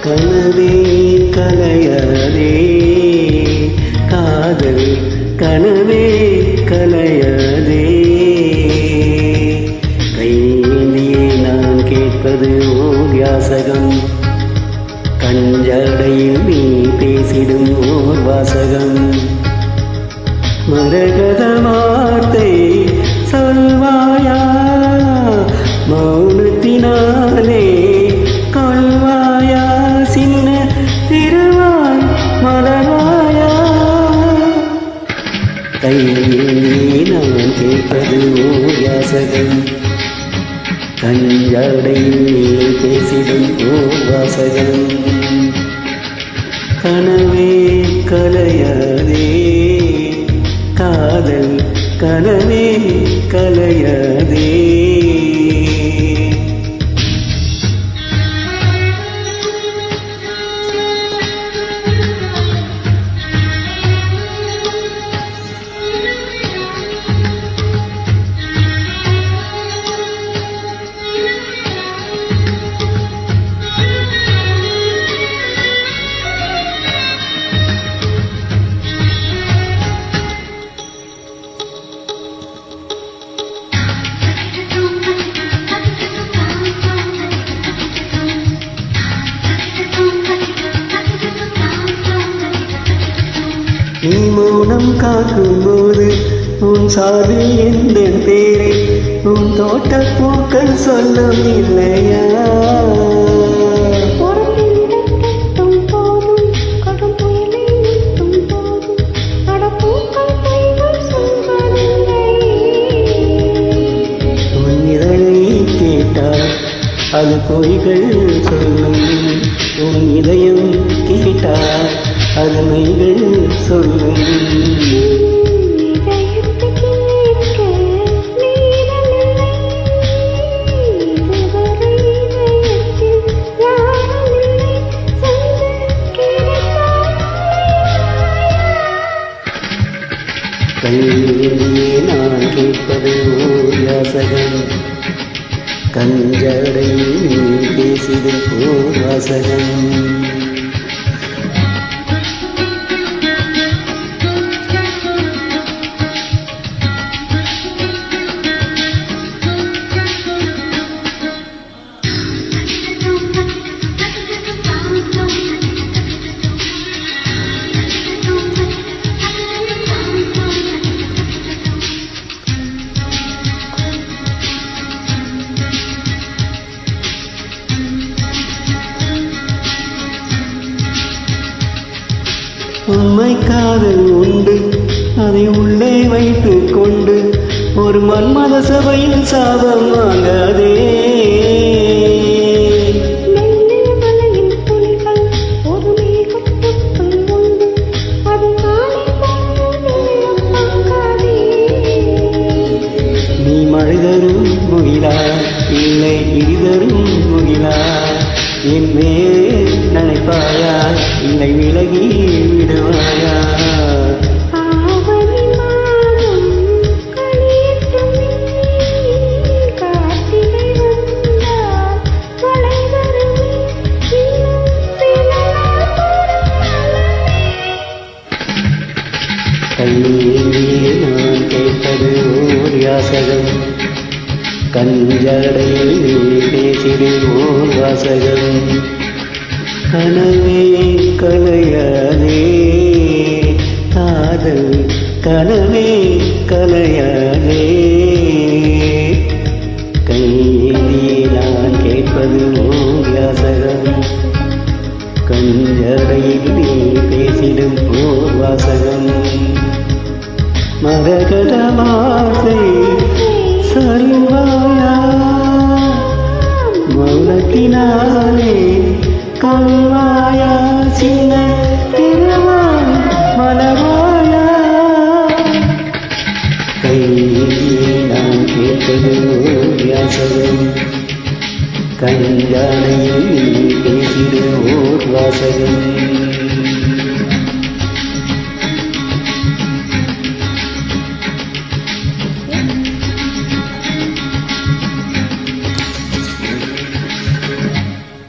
கனவே கலையாதே காதல் கனவே கலையாதே கையிலேயே நான் கேட்பது ஓர் யாசகம் கஞ்சடையில் நீ பேசிடும் ஓர் வாசகம் மரகத வார்த்தை சொல்வாயா மௌனத்தினாலே கொள்வாயா சின்ன திருவாய் மலர்வாயா கையிலே நான் கேட்பது ஓர் யாசகம் கஞ்சடையில் பேசிடும் ஓர் வாசகம் கனவே கலையாதே காதல் கனவே கலையாதே நீ மௌனம் காக்கும்போது உன் சார்பில் எந்த பேரை உன் தோட்ட பூக்கள் சொல்லும் இல்லையா உன் இதழை கேட்டால் அது பொய்கள் சொல்லும் உன் இதயம் கேட்டால் அது மெய்கள் சொல்லும் கையிலே நான் கேட்பது ஓர் யாசகம் கஞ்சடையில் நீ பேசிடும் ஓர் வாசகம் உண்மை காதல் உண்டு அதை உள்ளே வைத்துக் கொண்டு ஒரு மன்மத சபையில் சாபம் வாங்காதே நீ மழை தரும் முகிலா இல்லை இடிதரும் முகிலா என் மேல் நினைப்பாயா இல்லை விலகி விடுவாயா கையிலே நான் கேட்பது ஓர் யாசகம் கஞ்சடையில் நீ பேசிடும் ஓர் வாசகம் கனவே கலையாதே காதல் கனவே கலையாதே கையிலே நான் கேட்பது ஓர் யாசகம் கஞ்சடையில் நீ பேசிடும் ஓர் வாசகம் மரகத வார்த்தை சொல்வாயா மௌனத்தினாலே கொள்வாயா சின்ன திருவாய் மலர்வாயா கையிலே நான் கேட்பது ஓர் யாசகம் கண்காணையில் நீ பேசிடும் ஓர் வாசகம்